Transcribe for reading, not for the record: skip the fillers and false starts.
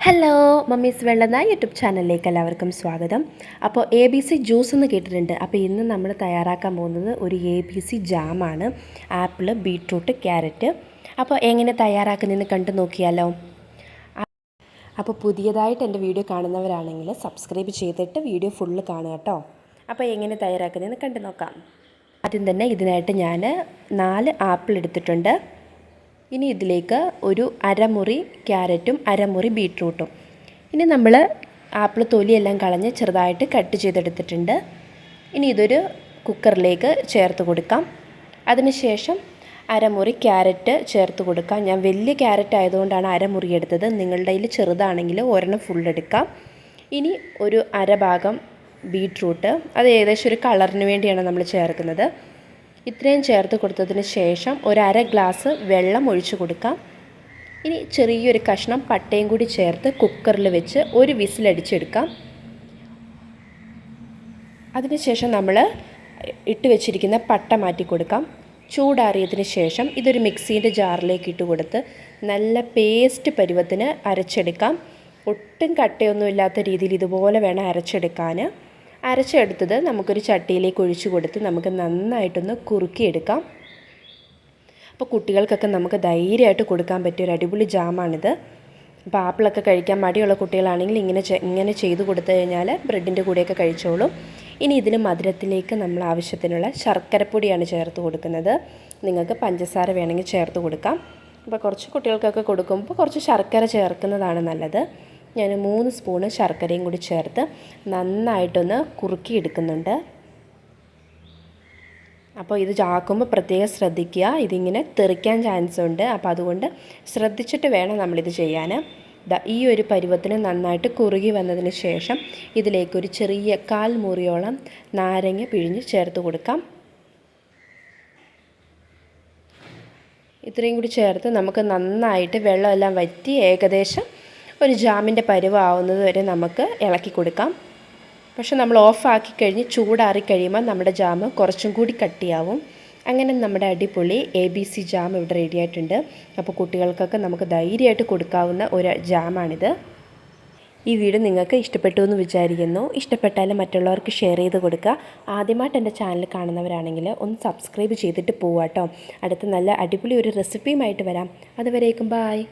Hello mummies വെള്ളന YouTube ചാനലിലേക്ക് എല്ലാവർക്കും സ്വാഗതം. അപ്പോൾ ABC ജ്യൂസ് എന്ന് കേട്ടിട്ടുണ്ട്. അപ്പോൾ ഇന്ന് നമ്മൾ തയ്യാറാക്കാൻ പോകുന്നത് ഒരു ABC ജാമാണ്. Apple, beetroot, carrot. അപ്പോൾ എങ്ങനെ തയ്യാറാക്കുന്നതെന്ന് കണ്ടു നോക്കിയാലോ. അപ്പോൾ പുതിയതായിട്ട് എൻ്റെ വീഡിയോ കാണുന്നവരാണെങ്കിൽ സബ്സ്ക്രൈബ് ചെയ്തിട്ട് വീഡിയോ ഫുള്ള് കാണുക കേട്ടോ. അപ്പോൾ എങ്ങനെ തയ്യാറാക്കുന്നതെന്ന് കണ്ടു നോക്കാം. ആദ്യം തന്നെ ഇതിനായിട്ട് ഞാൻ 4 ആപ്പിൾ എടുത്തിട്ടുണ്ട്. ഇനി ഇതിലേക്ക് ഒരു അരമുറി ക്യാരറ്റും അരമുറി ബീട്രൂട്ടും. ഇനി നമ്മൾ ആപ്പിൾ തൊലിയെല്ലാം കളഞ്ഞ് ചെറുതായിട്ട് കട്ട് ചെയ്തെടുത്തിട്ടുണ്ട്. ഇനി ഇതൊരു കുക്കറിലേക്ക് ചേർത്ത് കൊടുക്കാം. അതിനുശേഷം അരമുറി ക്യാരറ്റ് ചേർത്ത് കൊടുക്കാം. ഞാൻ വലിയ ക്യാരറ്റ് ആയതുകൊണ്ടാണ് അരമുറി എടുത്തത്. നിങ്ങളുടെ കയ്യിൽ ചെറുതാണെങ്കിൽ ഒരെണ്ണം ഫുൾ എടുക്കാം. ഇനി ഒരു അരഭാഗം ബീട്രൂട്ട്, അത് ഏകദേശം ഒരു കളറിന് വേണ്ടിയാണ് നമ്മൾ ചേർക്കുന്നത്. ഇത്രയും ചേർത്ത് കൊടുത്തതിന് ശേഷം ഒരു അര ഗ്ലാസ് വെള്ളം ഒഴിച്ചു കൊടുക്കാം. ഇനി ചെറിയൊരു കഷ്ണം പട്ടയും കൂടി ചേർത്ത് കുക്കറിൽ വെച്ച് ഒരു വിസിലടിച്ചെടുക്കാം. അതിനുശേഷം നമ്മൾ ഇട്ട് വെച്ചിരിക്കുന്ന പട്ട മാറ്റി കൊടുക്കാം. ചൂടാറിയതിന് ശേഷം ഇതൊരു മിക്സീൻ്റെ ജാറിലേക്ക് ഇട്ട് കൊടുത്ത് നല്ല പേസ്റ്റ് പരുവത്തിന് അരച്ചെടുക്കാം. ഒട്ടും കട്ടയൊന്നും ഇല്ലാത്ത രീതിയിൽ ഇതുപോലെ വേണം അരച്ചെടുക്കാൻ. അരച്ചെടുത്തത് നമുക്കൊരു ചട്ടിയിലേക്ക് ഒഴിച്ചു കൊടുത്ത് നമുക്ക് നന്നായിട്ടൊന്ന് കുറുക്കിയെടുക്കാം. അപ്പോൾ കുട്ടികൾക്കൊക്കെ നമുക്ക് ധൈര്യമായിട്ട് കൊടുക്കാൻ പറ്റിയ ഒരു അടിപൊളി ജാമാണിത്. അപ്പോൾ ആപ്പിളൊക്കെ കഴിക്കാൻ മടിയുള്ള കുട്ടികളാണെങ്കിൽ ഇങ്ങനെ ചെയ്ത് കൊടുത്തു കഴിഞ്ഞാൽ ബ്രെഡിൻ്റെ കൂടെയൊക്കെ കഴിച്ചോളും. ഇനി ഇതിന് മധുരത്തിലേക്ക് നമ്മൾ ആവശ്യത്തിനുള്ള ശർക്കരപ്പൊടിയാണ് ചേർത്ത് കൊടുക്കുന്നത്. നിങ്ങൾക്ക് പഞ്ചസാര വേണമെങ്കിൽ ചേർത്ത് കൊടുക്കാം. അപ്പോൾ കുറച്ച് കുട്ടികൾക്കൊക്കെ കൊടുക്കുമ്പോൾ കുറച്ച് ശർക്കര ചേർക്കുന്നതാണ് നല്ലത്. ഞാൻ 3 സ്പൂണ് ശർക്കരയും കൂടി ചേർത്ത് നന്നായിട്ടൊന്ന് കുറുക്കിയെടുക്കുന്നുണ്ട്. അപ്പോൾ ഇത് ചാക്കുമ്പോൾ പ്രത്യേകം ശ്രദ്ധിക്കുക, ഇതിങ്ങനെ തെറിക്കാൻ ചാൻസ് ഉണ്ട്. അപ്പോൾ അതുകൊണ്ട് ശ്രദ്ധിച്ചിട്ട് വേണം നമ്മളിത് ചെയ്യാൻ. ഈ ഒരു പരുവത്തിന് നന്നായിട്ട് കുറുകി വന്നതിന് ശേഷം ഇതിലേക്കൊരു ചെറിയ 1/4 മുറിയോളം നാരങ്ങ പിഴിഞ്ഞ് ചേർത്ത് കൊടുക്കാം. ഇത്രയും കൂടി ചേർത്ത് നമുക്ക് നന്നായിട്ട് വെള്ളമെല്ലാം വറ്റി ഏകദേശം ഒരു ജാമിൻ്റെ പരുവാവുന്നത് വരെ നമുക്ക് ഇളക്കി കൊടുക്കാം. പക്ഷെ നമ്മൾ ഓഫാക്കി കഴിഞ്ഞ് ചൂടാറി കഴിയുമ്പോൾ നമ്മുടെ ജാം കുറച്ചും കൂടി കട്ടിയാവും. അങ്ങനെ നമ്മുടെ അടിപൊളി ABC ജാം ഇവിടെ റെഡി ആയിട്ടുണ്ട്. അപ്പോൾ കുട്ടികൾക്കൊക്കെ നമുക്ക് ധൈര്യമായിട്ട് കൊടുക്കാവുന്ന ഒരു ജാമാണിത്. ഈ വീഡിയോ നിങ്ങൾക്ക് ഇഷ്ടപ്പെട്ടു എന്ന് വിചാരിക്കുന്നു. ഇഷ്ടപ്പെട്ടാൽ മറ്റുള്ളവർക്ക് ഷെയർ ചെയ്ത് കൊടുക്കുക. ആദ്യമായിട്ട് എൻ്റെ ചാനൽ കാണുന്നവരാണെങ്കിൽ ഒന്ന് സബ്സ്ക്രൈബ് ചെയ്തിട്ട് പോവാം കേട്ടോ. അടുത്ത നല്ല അടിപൊളി ഒരു റെസിപ്പിയുമായിട്ട് വരാം. അതുവരേക്കും ബായ്.